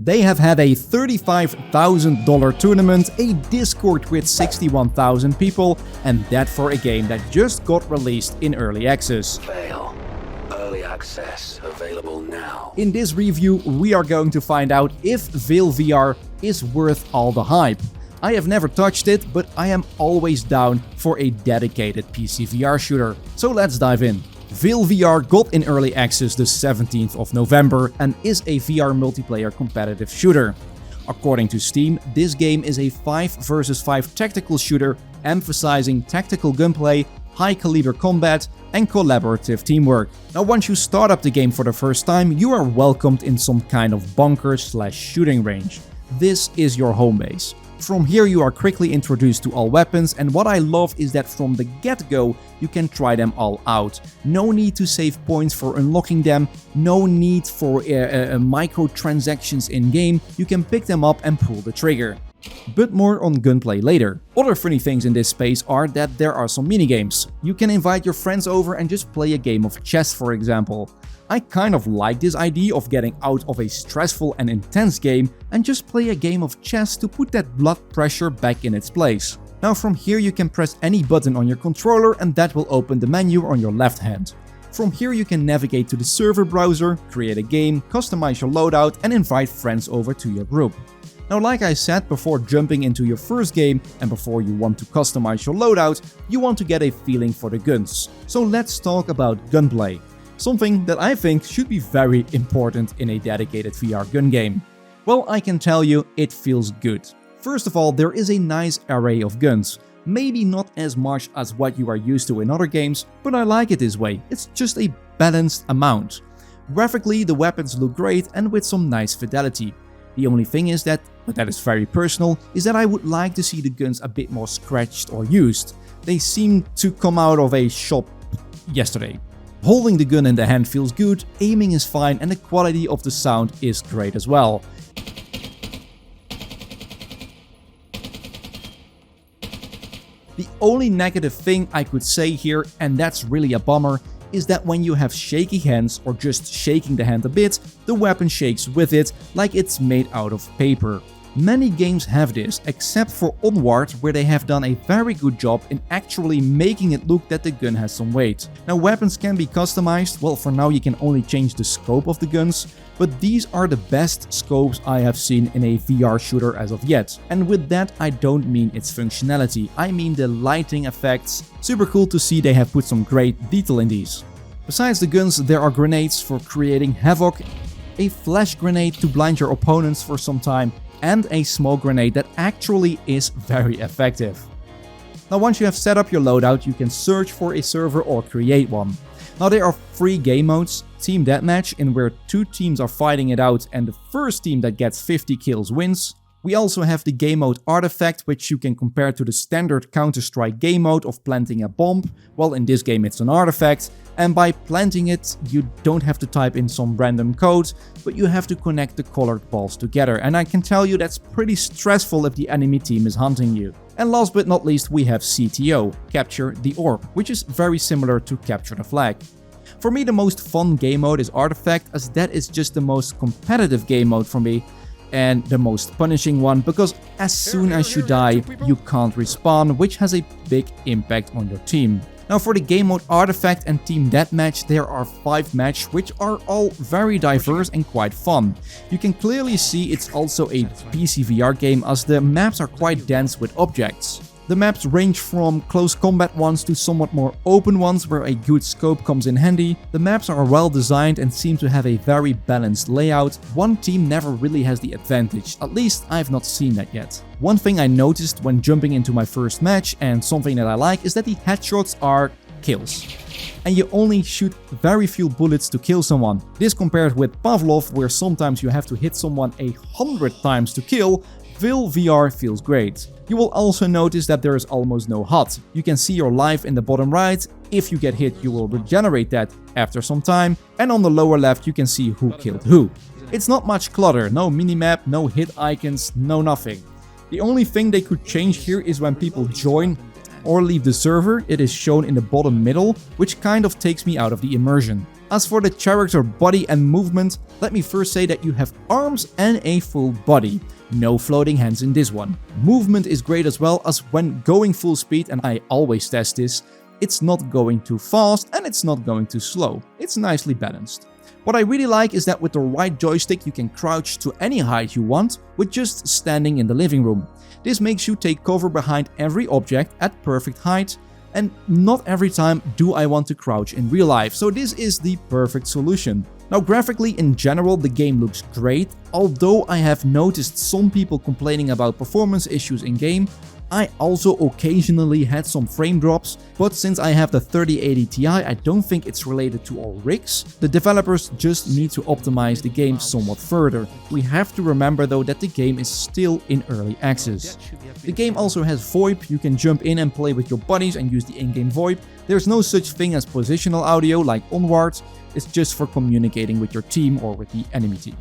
They have had a $35,000 tournament, a Discord with 61,000 people, and that for a game that just got released in early access. Vail. Early access available now. In this review, we are going to find out if Vail Vr is worth all the hype. I have never touched it, but I am always down for a dedicated PC VR shooter. So let's dive in. Vail Vr got in early access the 17th of November and is a VR multiplayer competitive shooter. According to Steam, this game is a 5 vs 5 tactical shooter emphasizing tactical gunplay, high caliber combat, and collaborative teamwork. Now once you start up the game for the first time, you are welcomed in some kind of bunker/shooting range. This is your home base. From here you are quickly introduced to all weapons, and what I love is that from the get-go you can try them all out. No need to save points for unlocking them, no need for microtransactions in-game, you can pick them up and pull the trigger. But more on gunplay later. Other funny things in this space are that there are some minigames. You can invite your friends over and just play a game of chess, for example. I kind of like this idea of getting out of a stressful and intense game and just play a game of chess to put that blood pressure back in its place. Now from here you can press any button on your controller and that will open the menu on your left hand. From here you can navigate to the server browser, create a game, customize your loadout and invite friends over to your group. Now like I said, before jumping into your first game and before you want to customize your loadout, you want to get a feeling for the guns. So let's talk about gunplay. Something that I think should be very important in a dedicated VR gun game. Well, I can tell you, it feels good. First of all, there is a nice array of guns. Maybe not as much as what you are used to in other games, but I like it this way. It's just a balanced amount. Graphically, the weapons look great and with some nice fidelity. The only thing is that, but that is very personal, is that I would like to see the guns a bit more scratched or used. They seem to come out of a shop yesterday. Holding the gun in the hand feels good, aiming is fine and the quality of the sound is great as well. The only negative thing I could say here, and that's really a bummer, is that when you have shaky hands or just shaking the hand a bit, the weapon shakes with it like it's made out of paper. Many games have this, except for Onward, where they have done a very good job in actually making it look that the gun has some weight. Now weapons can be customized, well for now you can only change the scope of the guns, but these are the best scopes I have seen in a VR shooter as of yet. And with that I don't mean its functionality, I mean the lighting effects. Super cool to see they have put some great detail in these. Besides the guns, there are grenades for creating havoc, a flash grenade to blind your opponents for some time, and a smoke grenade that actually is very effective. Now once you have set up your loadout, you can search for a server or create one. Now there are 3 game modes: Team Deathmatch, in where 2 teams are fighting it out and the first team that gets 50 kills wins. We also have the game mode Artifact, which you can compare to the standard Counter-Strike game mode of planting a bomb. Well, in this game it's an artifact, and by planting it you don't have to type in some random code, but you have to connect the colored balls together, and I can tell you that's pretty stressful if the enemy team is hunting you. And last but not least we have CTO, Capture the Orb, which is very similar to Capture the Flag. For me the most fun game mode is Artifact, as that is just the most competitive game mode for me, and the most punishing one, because as soon as you die, you can't respawn, which has a big impact on your team. Now for the game mode Artifact and Team Deathmatch, there are 5 matches which are all very diverse and quite fun. You can clearly see it's also a PC VR game, as the maps are quite dense with objects. The maps range from close combat ones to somewhat more open ones where a good scope comes in handy. The maps are well designed and seem to have a very balanced layout. One team never really has the advantage, at least I've not seen that yet. One thing I noticed when jumping into my first match, and something that I like, is that the headshots are kills. And you only shoot very few bullets to kill someone. This compared with Pavlov, where sometimes you have to hit someone 100 times to kill, Vail Vr feels great. You will also notice that there is almost no HUD. You can see your life in the bottom right. If you get hit, you will regenerate that after some time. And on the lower left, you can see who killed who. It's not much clutter, no minimap, no hit icons, no nothing. The only thing they could change here is when people join or leave the server, it is shown in the bottom middle, which kind of takes me out of the immersion. As for the character body and movement, let me first say that you have arms and a full body. No floating hands in this one. Movement is great as well, as when going full speed, and I always test this, it's not going too fast and it's not going too slow. It's nicely balanced. What I really like is that with the right joystick you can crouch to any height you want with just standing in the living room. This makes you take cover behind every object at perfect height, and not every time do I want to crouch in real life, so this is the perfect solution. Now graphically in general the game looks great, although I have noticed some people complaining about performance issues in game. I also occasionally had some frame drops, but since I have the 3080 Ti, I don't think it's related to all rigs. The developers just need to optimize the game somewhat further. We have to remember though that the game is still in early access. The game also has VoIP, you can jump in and play with your buddies and use the in-game VoIP. There's no such thing as positional audio like Onward, it's just for communicating with your team or with the enemy team.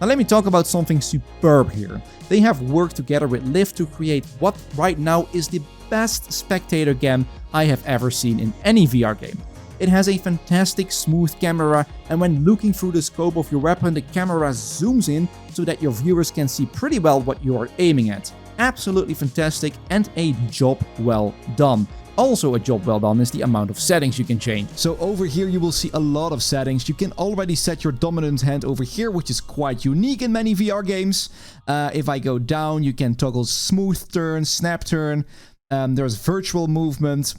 Now let me talk about something superb here. They have worked together with Liv to create what right now is the best Spectator game I have ever seen in any VR game. It has a fantastic smooth camera, and when looking through the scope of your weapon the camera zooms in so that your viewers can see pretty well what you are aiming at. Absolutely fantastic and a job well done. Also a job well done is the amount of settings you can change. So over here you will see a lot of settings. You can already set your dominant hand over here, which is quite unique in many VR games. If I go down, you can toggle smooth turn, snap turn. There's virtual movement,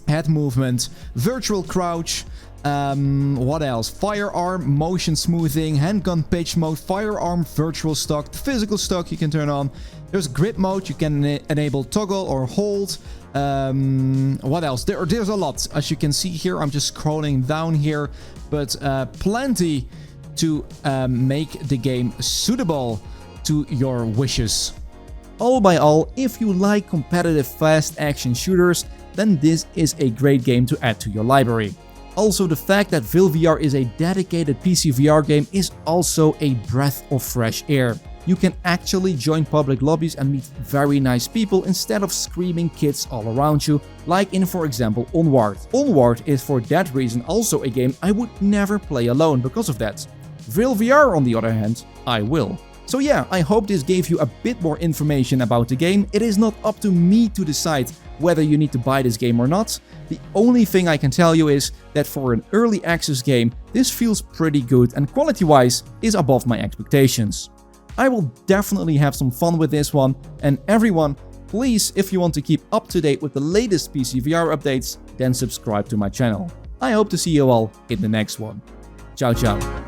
head movement, virtual crouch. What else? Firearm, motion smoothing, handgun pitch mode, firearm, virtual stock, physical stock you can turn on. There's grip mode, you can enable toggle or hold. What else? There's a lot. As you can see here, I'm just scrolling down here, but plenty to make the game suitable to your wishes. All by all, if you like competitive fast action shooters, then this is a great game to add to your library. Also, the fact that Vail Vr is a dedicated PC VR game is also a breath of fresh air. You can actually join public lobbies and meet very nice people instead of screaming kids all around you, like in for example Onward. Onward is for that reason also a game I would never play alone because of that. Vail Vr on the other hand, I will. So yeah, I hope this gave you a bit more information about the game. It is not up to me to decide whether you need to buy this game or not. The only thing I can tell you is that for an early access game, this feels pretty good and quality-wise is above my expectations. I will definitely have some fun with this one, and everyone, please, if you want to keep up to date with the latest PC VR updates, then subscribe to my channel. I hope to see you all in the next one. Ciao ciao.